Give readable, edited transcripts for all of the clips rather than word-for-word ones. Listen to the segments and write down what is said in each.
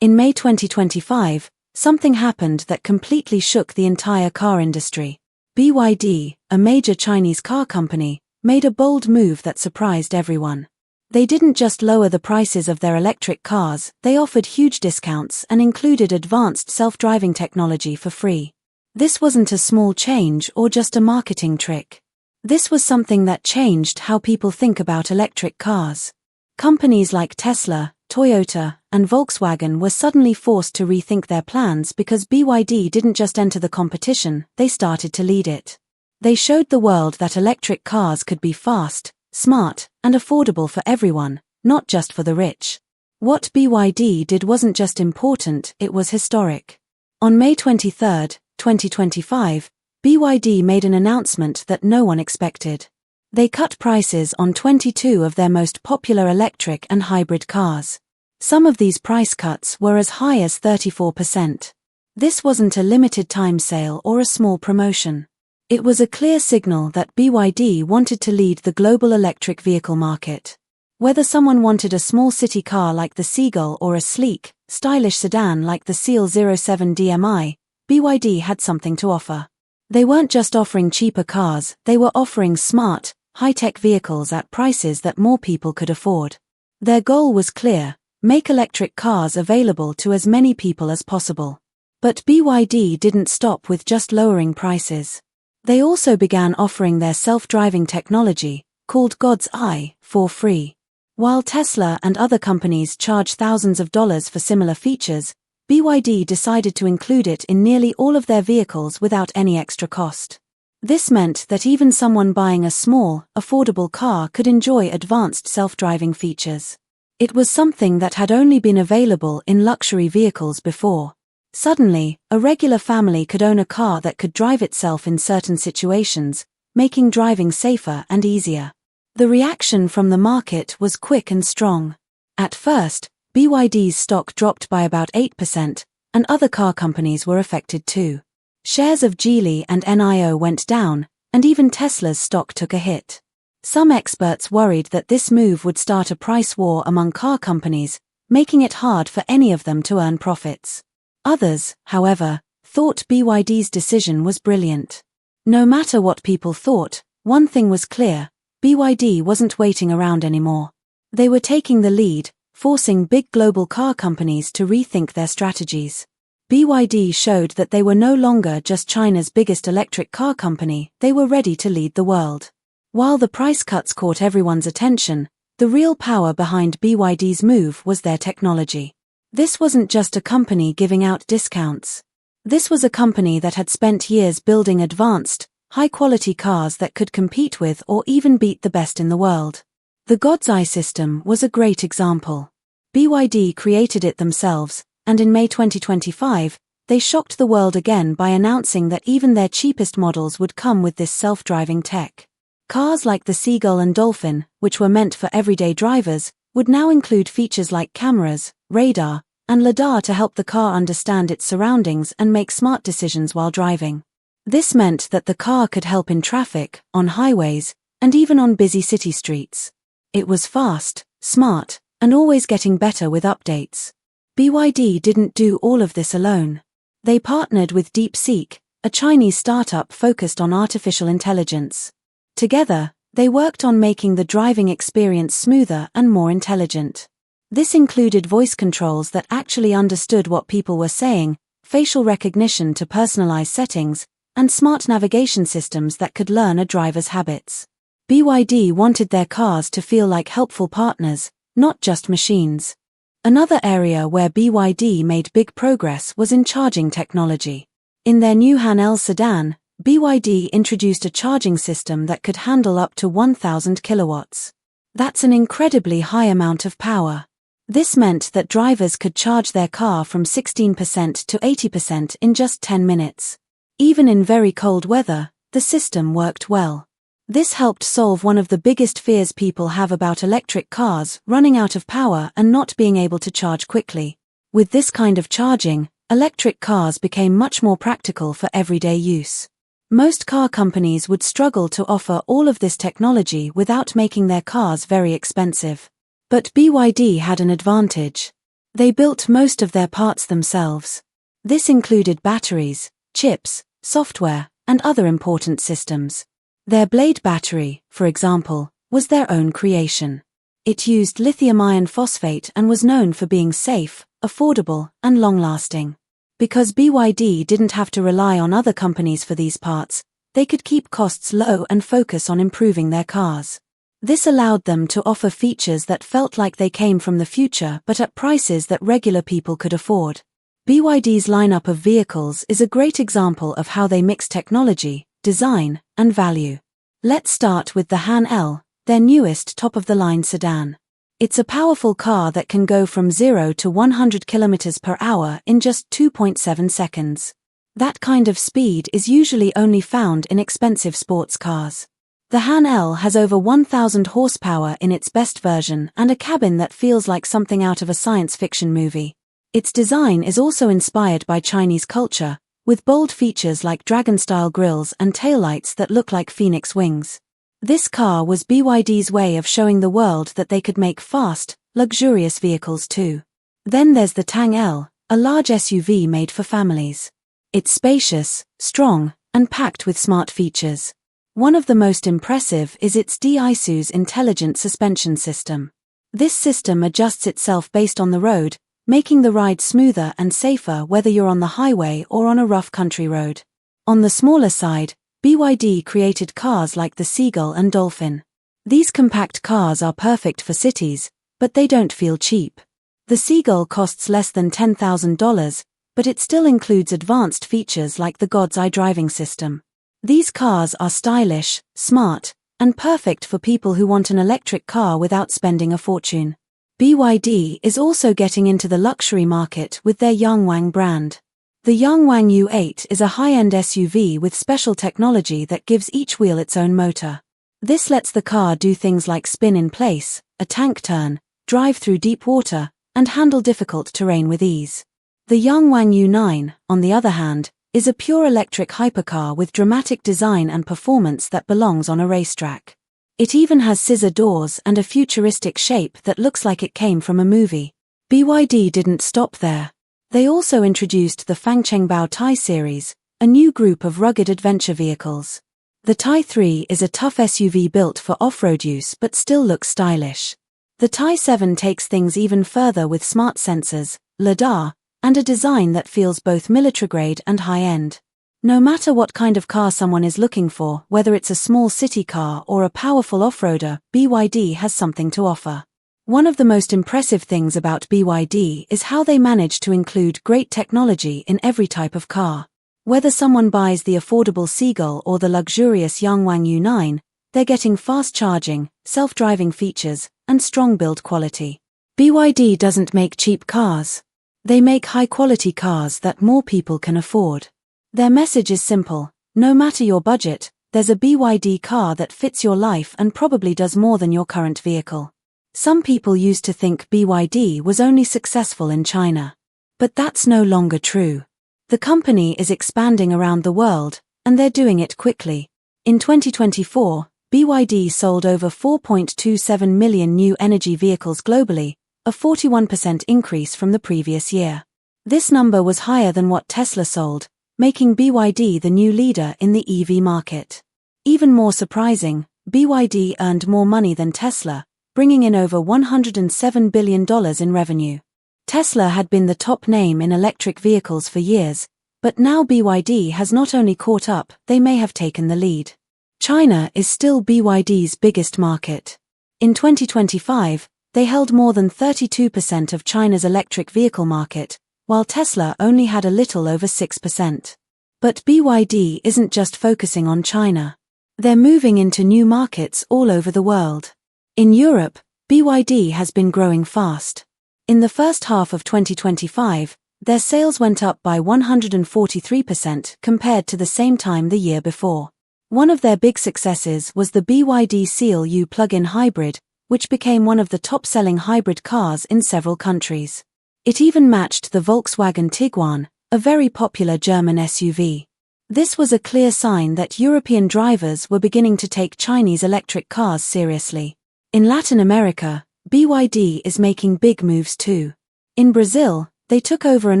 In May 2025, something happened that completely shook the entire car industry. BYD, a major Chinese car company, made a bold move that surprised everyone. They didn't just lower the prices of their electric cars, they offered huge discounts and included advanced self-driving technology for free. This wasn't a small change or just a marketing trick. This was something that changed how people think about electric cars. Companies like Tesla, Toyota, and Volkswagen were suddenly forced to rethink their plans because BYD didn't just enter the competition, they started to lead it. They showed the world that electric cars could be fast, smart, and affordable for everyone, not just for the rich. What BYD did wasn't just important, it was historic. On May 23, 2025, BYD made an announcement that no one expected. They cut prices on 22 of their most popular electric and hybrid cars. Some of these price cuts were as high as 34%. This wasn't a limited time sale or a small promotion. It was a clear signal that BYD wanted to lead the global electric vehicle market. Whether someone wanted a small city car like the Seagull or a sleek, stylish sedan like the Seal 07 DMI, BYD had something to offer. They weren't just offering cheaper cars, they were offering smart, high-tech vehicles at prices that more people could afford. Their goal was clear: make electric cars available to as many people as possible. But BYD didn't stop with just lowering prices. They also began offering their self-driving technology, called God's Eye, for free. While Tesla and other companies charge thousands of dollars for similar features, BYD decided to include it in nearly all of their vehicles without any extra cost. This meant that even someone buying a small, affordable car could enjoy advanced self-driving features. It was something that had only been available in luxury vehicles before. Suddenly, a regular family could own a car that could drive itself in certain situations, making driving safer and easier. The reaction from the market was quick and strong. At first, BYD's stock dropped by about 8%, and other car companies were affected too. Shares of Geely and NIO went down, and even Tesla's stock took a hit. Some experts worried that this move would start a price war among car companies, making it hard for any of them to earn profits. Others, however, thought BYD's decision was brilliant. No matter what people thought, one thing was clear: BYD wasn't waiting around anymore. They were taking the lead, forcing big global car companies to rethink their strategies. BYD showed that they were no longer just China's biggest electric car company, they were ready to lead the world. While the price cuts caught everyone's attention, the real power behind BYD's move was their technology. This wasn't just a company giving out discounts. This was a company that had spent years building advanced, high-quality cars that could compete with or even beat the best in the world. The God's Eye system was a great example. BYD created it themselves, and in May 2025, they shocked the world again by announcing that even their cheapest models would come with this self-driving tech. Cars like the Seagull and Dolphin, which were meant for everyday drivers, would now include features like cameras, radar, and LiDAR to help the car understand its surroundings and make smart decisions while driving. This meant that the car could help in traffic, on highways, and even on busy city streets. It was fast, smart, and always getting better with updates. BYD didn't do all of this alone. They partnered with DeepSeek, a Chinese startup focused on artificial intelligence. Together, they worked on making the driving experience smoother and more intelligent. This included voice controls that actually understood what people were saying, facial recognition to personalize settings, and smart navigation systems that could learn a driver's habits. BYD wanted their cars to feel like helpful partners, not just machines. Another area where BYD made big progress was in charging technology. In their new Han-El sedan, BYD introduced a charging system that could handle up to 1,000 kilowatts. That's an incredibly high amount of power. This meant that drivers could charge their car from 16% to 80% in just 10 minutes. Even in very cold weather, the system worked well. This helped solve one of the biggest fears people have about electric cars: running out of power and not being able to charge quickly. With this kind of charging, electric cars became much more practical for everyday use. Most car companies would struggle to offer all of this technology without making their cars very expensive. But BYD had an advantage. They built most of their parts themselves. This included batteries, chips, software, and other important systems. Their Blade battery, for example, was their own creation. It used lithium iron phosphate and was known for being safe, affordable, and long-lasting. Because BYD didn't have to rely on other companies for these parts, they could keep costs low and focus on improving their cars. This allowed them to offer features that felt like they came from the future but at prices that regular people could afford. BYD's lineup of vehicles is a great example of how they mix technology, design, and value. Let's start with the Han L, their newest top-of-the-line sedan. It's a powerful car that can go from 0 to 100 km per hour in just 2.7 seconds. That kind of speed is usually only found in expensive sports cars. The Han L has over 1,000 horsepower in its best version and a cabin that feels like something out of a science fiction movie. Its design is also inspired by Chinese culture, with bold features like dragon-style grilles and taillights that look like phoenix wings. This car was BYD's way of showing the world that they could make fast, luxurious vehicles too. Then there's the Tang L, a large SUV made for families. It's spacious, strong, and packed with smart features. One of the most impressive is its D-Isu's intelligent suspension system. This system adjusts itself based on the road, making the ride smoother and safer whether you're on the highway or on a rough country road. On the smaller side, BYD created cars like the Seagull and Dolphin. These compact cars are perfect for cities, but they don't feel cheap. The Seagull costs less than $10,000, but it still includes advanced features like the God's Eye driving system. These cars are stylish, smart, and perfect for people who want an electric car without spending a fortune. BYD is also getting into the luxury market with their Yangwang brand. The Yangwang U8 is a high-end SUV with special technology that gives each wheel its own motor. This lets the car do things like spin in place, a tank turn, drive through deep water, and handle difficult terrain with ease. The Yangwang U9, on the other hand, is a pure electric hypercar with dramatic design and performance that belongs on a racetrack. It even has scissor doors and a futuristic shape that looks like it came from a movie. BYD didn't stop there. They also introduced the Fangchengbao Tai series, a new group of rugged adventure vehicles. The Tai 3 is a tough SUV built for off-road use but still looks stylish. The Tai 7 takes things even further with smart sensors, LiDAR, and a design that feels both military-grade and high-end. No matter what kind of car someone is looking for, whether it's a small city car or a powerful off-roader, BYD has something to offer. One of the most impressive things about BYD is how they manage to include great technology in every type of car. Whether someone buys the affordable Seagull or the luxurious Yangwang U9, they're getting fast charging, self-driving features, and strong build quality. BYD doesn't make cheap cars. They make high-quality cars that more people can afford. Their message is simple: no matter your budget, there's a BYD car that fits your life and probably does more than your current vehicle. Some people used to think BYD was only successful in China. But that's no longer true. The company is expanding around the world, and they're doing it quickly. In 2024, BYD sold over 4.27 million new energy vehicles globally, a 41% increase from the previous year. This number was higher than what Tesla sold, making BYD the new leader in the EV market. Even more surprising, BYD earned more money than Tesla, bringing in over $107 billion in revenue. Tesla had been the top name in electric vehicles for years, but now BYD has not only caught up, they may have taken the lead. China is still BYD's biggest market. In 2025, they held more than 32% of China's electric vehicle market, while Tesla only had a little over 6%. But BYD isn't just focusing on China. They're moving into new markets all over the world. In Europe, BYD has been growing fast. In the first half of 2025, their sales went up by 143% compared to the same time the year before. One of their big successes was the BYD Seal U plug-in hybrid, which became one of the top-selling hybrid cars in several countries. It even matched the Volkswagen Tiguan, a very popular German SUV. This was a clear sign that European drivers were beginning to take Chinese electric cars seriously. In Latin America, BYD is making big moves too. In Brazil, they took over an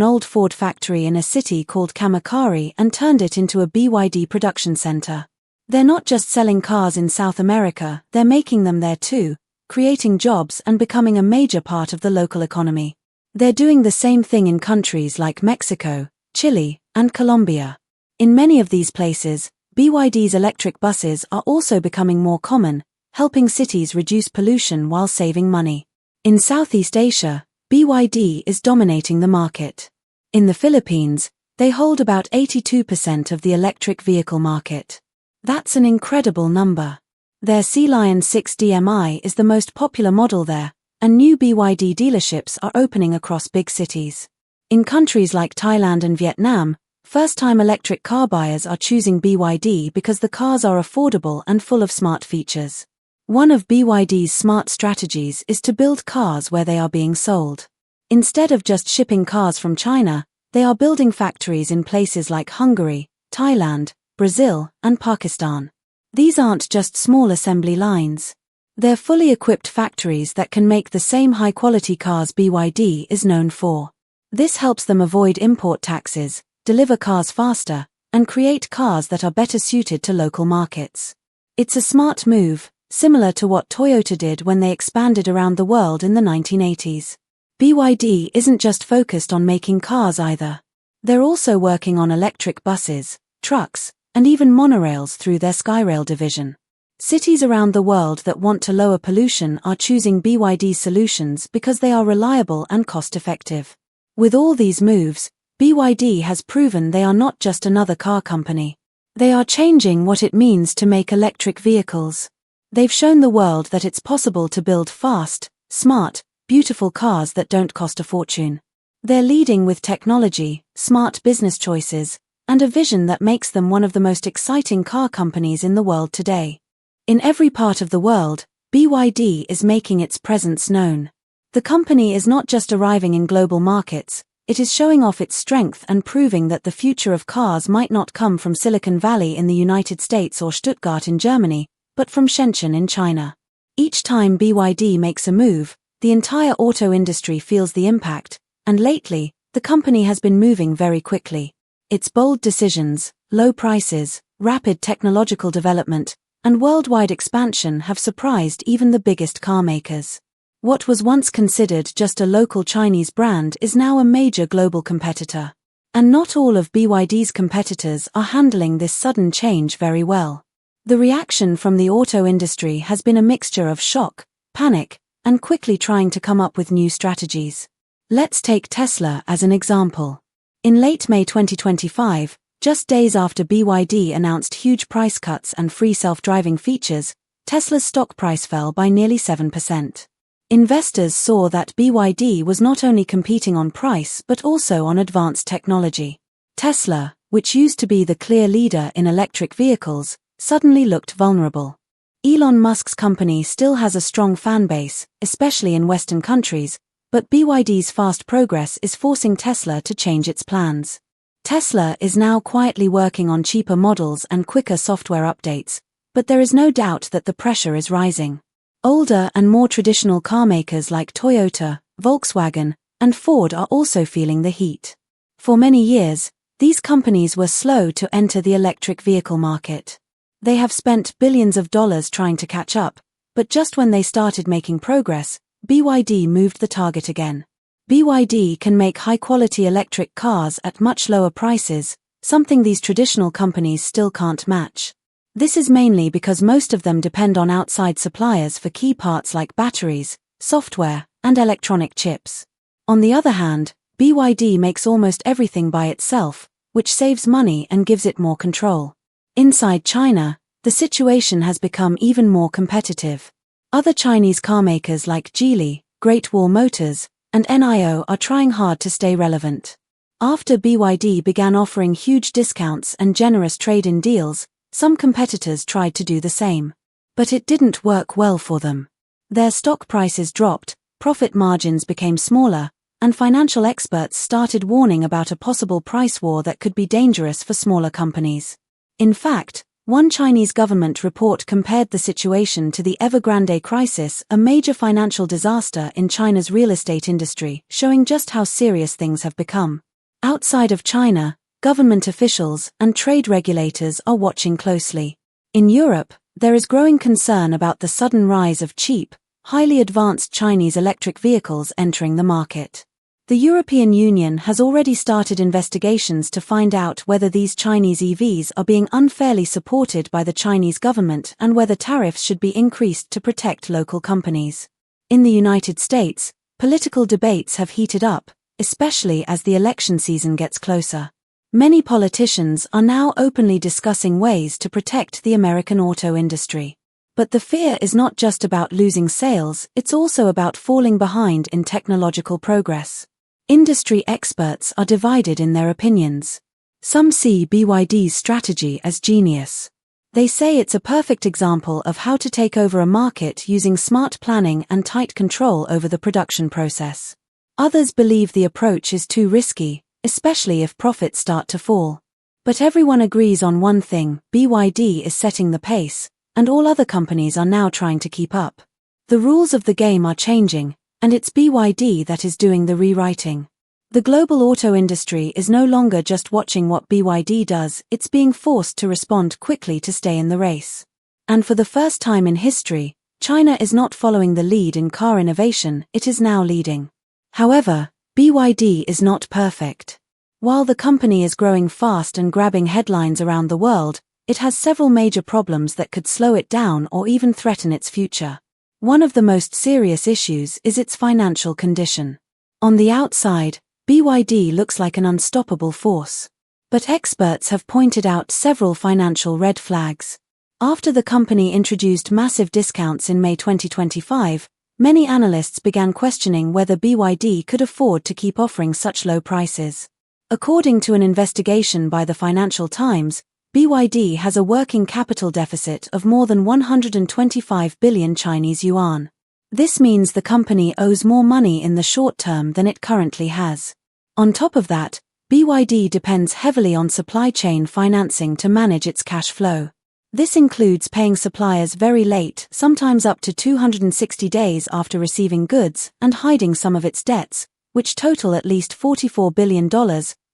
old Ford factory in a city called Camaçari and turned it into a BYD production center. They're not just selling cars in South America, they're making them there too, creating jobs and becoming a major part of the local economy. They're doing the same thing in countries like Mexico, Chile, and Colombia. In many of these places, BYD's electric buses are also becoming more common, helping cities reduce pollution while saving money. In Southeast Asia, BYD is dominating the market. In the Philippines, they hold about 82% of the electric vehicle market. That's an incredible number. Their Sea Lion 6 DMI is the most popular model there, and new BYD dealerships are opening across big cities. In countries like Thailand and Vietnam, first-time electric car buyers are choosing BYD because the cars are affordable and full of smart features. One of BYD's smart strategies is to build cars where they are being sold. Instead of just shipping cars from China, they are building factories in places like Hungary, Thailand, Brazil, and Pakistan. These aren't just small assembly lines. They're fully equipped factories that can make the same high-quality cars BYD is known for. This helps them avoid import taxes, deliver cars faster, and create cars that are better suited to local markets. It's a smart move, similar to what Toyota did when they expanded around the world in the 1980s. BYD isn't just focused on making cars either. They're also working on electric buses, trucks, and even monorails through their Skyrail division. Cities around the world that want to lower pollution are choosing BYD solutions because they are reliable and cost-effective. With all these moves, BYD has proven they are not just another car company. They are changing what it means to make electric vehicles. They've shown the world that it's possible to build fast, smart, beautiful cars that don't cost a fortune. They're leading with technology, smart business choices, and a vision that makes them one of the most exciting car companies in the world today. In every part of the world, BYD is making its presence known. The company is not just arriving in global markets, it is showing off its strength and proving that the future of cars might not come from Silicon Valley in the United States or Stuttgart in Germany, but from Shenzhen in China. Each time BYD makes a move, the entire auto industry feels the impact, and lately, the company has been moving very quickly. Its bold decisions, low prices, rapid technological development, and worldwide expansion have surprised even the biggest car makers. What was once considered just a local Chinese brand is now a major global competitor. And not all of BYD's competitors are handling this sudden change very well. The reaction from the auto industry has been a mixture of shock, panic, and quickly trying to come up with new strategies. Let's take Tesla as an example. In late May 2025, just days after BYD announced huge price cuts and free self-driving features, Tesla's stock price fell by nearly 7%. Investors saw that BYD was not only competing on price but also on advanced technology. Tesla, which used to be the clear leader in electric vehicles, suddenly looked vulnerable. Elon Musk's company still has a strong fan base, especially in Western countries, but BYD's fast progress is forcing Tesla to change its plans. Tesla is now quietly working on cheaper models and quicker software updates, but there is no doubt that the pressure is rising. Older and more traditional car makers like Toyota, Volkswagen, and Ford are also feeling the heat. For many years, these companies were slow to enter the electric vehicle market. They have spent billions of dollars trying to catch up, but just when they started making progress, BYD moved the target again. BYD can make high-quality electric cars at much lower prices, something these traditional companies still can't match. This is mainly because most of them depend on outside suppliers for key parts like batteries, software, and electronic chips. On the other hand, BYD makes almost everything by itself, which saves money and gives it more control. Inside China, the situation has become even more competitive. Other Chinese carmakers like Geely, Great Wall Motors, and NIO are trying hard to stay relevant. After BYD began offering huge discounts and generous trade-in deals, some competitors tried to do the same. But it didn't work well for them. Their stock prices dropped, profit margins became smaller, and financial experts started warning about a possible price war that could be dangerous for smaller companies. In fact, One Chinese government report compared the situation to the Evergrande crisis, a major financial disaster in China's real estate industry, showing just how serious things have become. Outside of China, government officials and trade regulators are watching closely. In Europe, there is growing concern about the sudden rise of cheap, highly advanced Chinese electric vehicles entering the market. The European Union has already started investigations to find out whether these Chinese EVs are being unfairly supported by the Chinese government and whether tariffs should be increased to protect local companies. In the United States, political debates have heated up, especially as the election season gets closer. Many politicians are now openly discussing ways to protect the American auto industry. But the fear is not just about losing sales, it's also about falling behind in technological progress. Industry experts are divided in their opinions. Some see BYD's strategy as genius. They say it's a perfect example of how to take over a market using smart planning and tight control over the production process. Others believe the approach is too risky, especially if profits start to fall. But everyone agrees on one thing: BYD is setting the pace, and all other companies are now trying to keep up. The rules of the game are changing, and it's BYD that is doing the rewriting. The global auto industry is no longer just watching what BYD does, it's being forced to respond quickly to stay in the race. And for the first time in history, China is not following the lead in car innovation, it is now leading. However, BYD is not perfect. While the company is growing fast and grabbing headlines around the world, it has several major problems that could slow it down or even threaten its future. One of the most serious issues is its financial condition. On the outside, BYD looks like an unstoppable force. But experts have pointed out several financial red flags. After the company introduced massive discounts in May 2025, many analysts began questioning whether BYD could afford to keep offering such low prices. According to an investigation by the Financial Times, BYD has a working capital deficit of more than 125 billion Chinese yuan. This means the company owes more money in the short term than it currently has. On top of that, BYD depends heavily on supply chain financing to manage its cash flow. This includes paying suppliers very late, sometimes up to 260 days after receiving goods, and hiding some of its debts, which total at least $44 billion,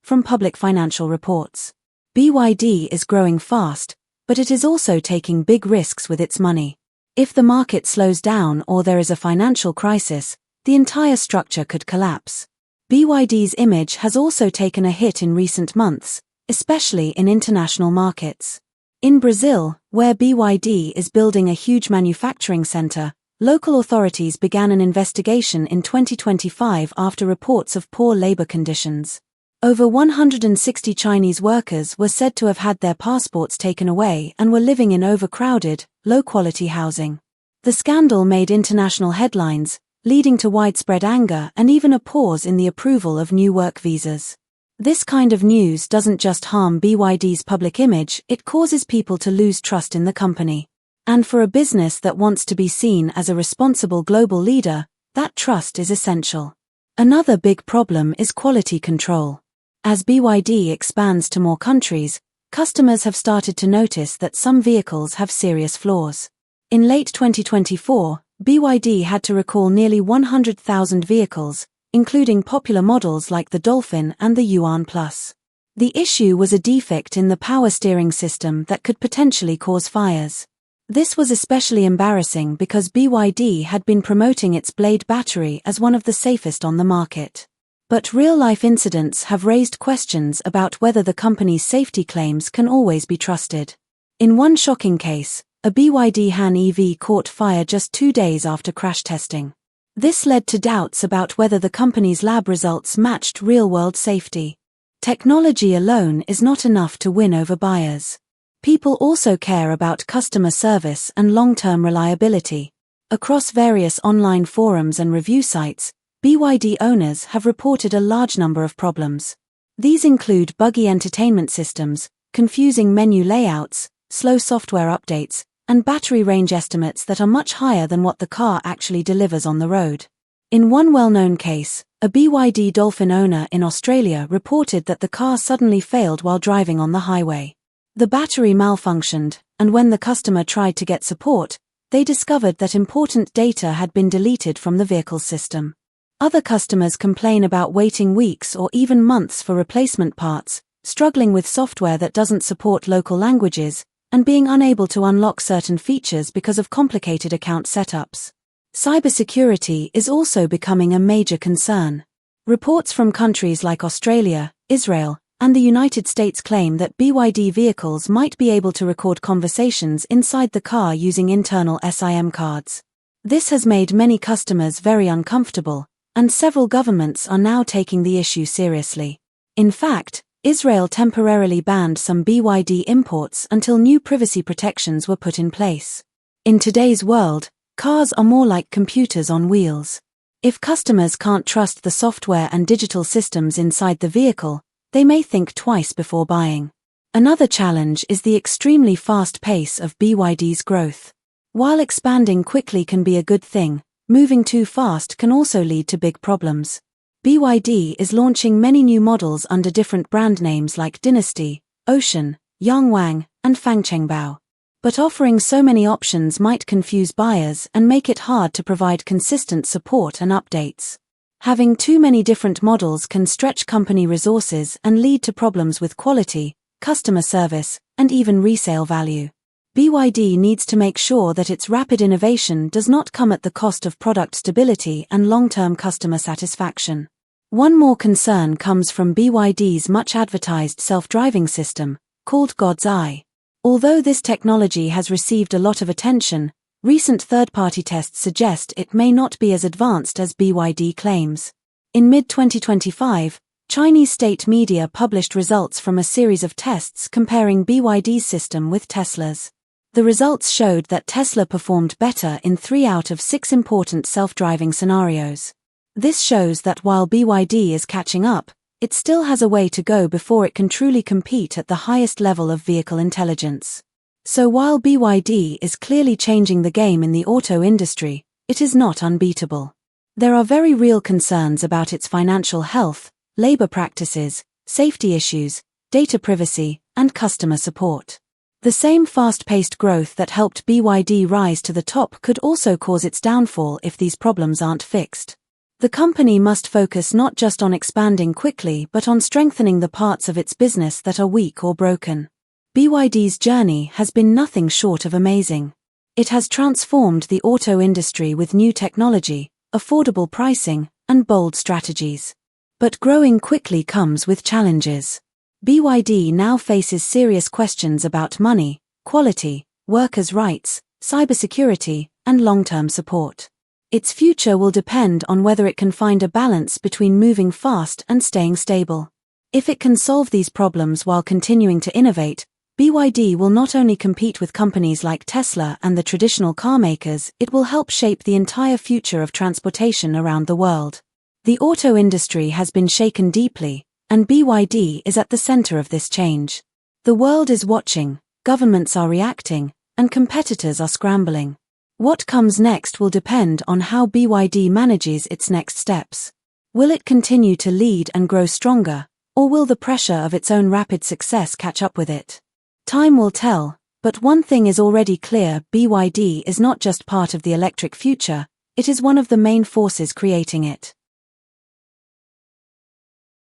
from public financial reports. BYD is growing fast, but it is also taking big risks with its money. If the market slows down or there is a financial crisis, the entire structure could collapse. BYD's image has also taken a hit in recent months, especially in international markets. In Brazil, where BYD is building a huge manufacturing center, local authorities began an investigation in 2025 after reports of poor labor conditions. Over 160 Chinese workers were said to have had their passports taken away and were living in overcrowded, low-quality housing. The scandal made international headlines, leading to widespread anger and even a pause in the approval of new work visas. This kind of news doesn't just harm BYD's public image, it causes people to lose trust in the company. And for a business that wants to be seen as a responsible global leader, that trust is essential. Another big problem is quality control. As BYD expands to more countries, customers have started to notice that some vehicles have serious flaws. In late 2024, BYD had to recall nearly 100,000 vehicles, including popular models like the Dolphin and the Yuan Plus. The issue was a defect in the power steering system that could potentially cause fires. This was especially embarrassing because BYD had been promoting its Blade battery as one of the safest on the market. But real-life incidents have raised questions about whether the company's safety claims can always be trusted. In one shocking case, a BYD Han EV caught fire just 2 days after crash testing. This led to doubts about whether the company's lab results matched real-world safety. Technology alone is not enough to win over buyers. People also care about customer service and long-term reliability. Across various online forums and review sites, BYD owners have reported a large number of problems. These include buggy entertainment systems, confusing menu layouts, slow software updates, and battery range estimates that are much higher than what the car actually delivers on the road. In one well-known case, a BYD Dolphin owner in Australia reported that the car suddenly failed while driving on the highway. The battery malfunctioned, and when the customer tried to get support, they discovered that important data had been deleted from the vehicle system. Other customers complain about waiting weeks or even months for replacement parts, struggling with software that doesn't support local languages, and being unable to unlock certain features because of complicated account setups. Cybersecurity is also becoming a major concern. Reports from countries like Australia, Israel, and the United States claim that BYD vehicles might be able to record conversations inside the car using internal SIM cards. This has made many customers very uncomfortable, and several governments are now taking the issue seriously. In fact, Israel temporarily banned some BYD imports until new privacy protections were put in place. In today's world, cars are more like computers on wheels. If customers can't trust the software and digital systems inside the vehicle, they may think twice before buying. Another challenge is the extremely fast pace of BYD's growth. While expanding quickly can be a good thing, moving too fast can also lead to big problems. BYD is launching many new models under different brand names like Dynasty, Ocean, Yangwang, and Fangchengbao. But offering so many options might confuse buyers and make it hard to provide consistent support and updates. Having too many different models can stretch company resources and lead to problems with quality, customer service, and even resale value. BYD needs to make sure that its rapid innovation does not come at the cost of product stability and long-term customer satisfaction. One more concern comes from BYD's much-advertised self-driving system, called God's Eye. Although this technology has received a lot of attention, recent third-party tests suggest it may not be as advanced as BYD claims. In mid-2025, Chinese state media published results from a series of tests comparing BYD's system with Tesla's. The results showed that Tesla performed better in 3 out of 6 important self-driving scenarios. This shows that while BYD is catching up, it still has a way to go before it can truly compete at the highest level of vehicle intelligence. So while BYD is clearly changing the game in the auto industry, it is not unbeatable. There are very real concerns about its financial health, labor practices, safety issues, data privacy, and customer support. The same fast-paced growth that helped BYD rise to the top could also cause its downfall if these problems aren't fixed. The company must focus not just on expanding quickly but on strengthening the parts of its business that are weak or broken. BYD's journey has been nothing short of amazing. It has transformed the auto industry with new technology, affordable pricing, and bold strategies. But growing quickly comes with challenges. BYD now faces serious questions about money, quality, workers' rights, cybersecurity, and long-term support. Its future will depend on whether it can find a balance between moving fast and staying stable. If it can solve these problems while continuing to innovate, BYD will not only compete with companies like Tesla and the traditional car makers, it will help shape the entire future of transportation around the world. The auto industry has been shaken deeply, and BYD is at the center of this change. The world is watching, governments are reacting, and competitors are scrambling. What comes next will depend on how BYD manages its next steps. Will it continue to lead and grow stronger, or will the pressure of its own rapid success catch up with it? Time will tell, but one thing is already clear: BYD is not just part of the electric future, it is one of the main forces creating it.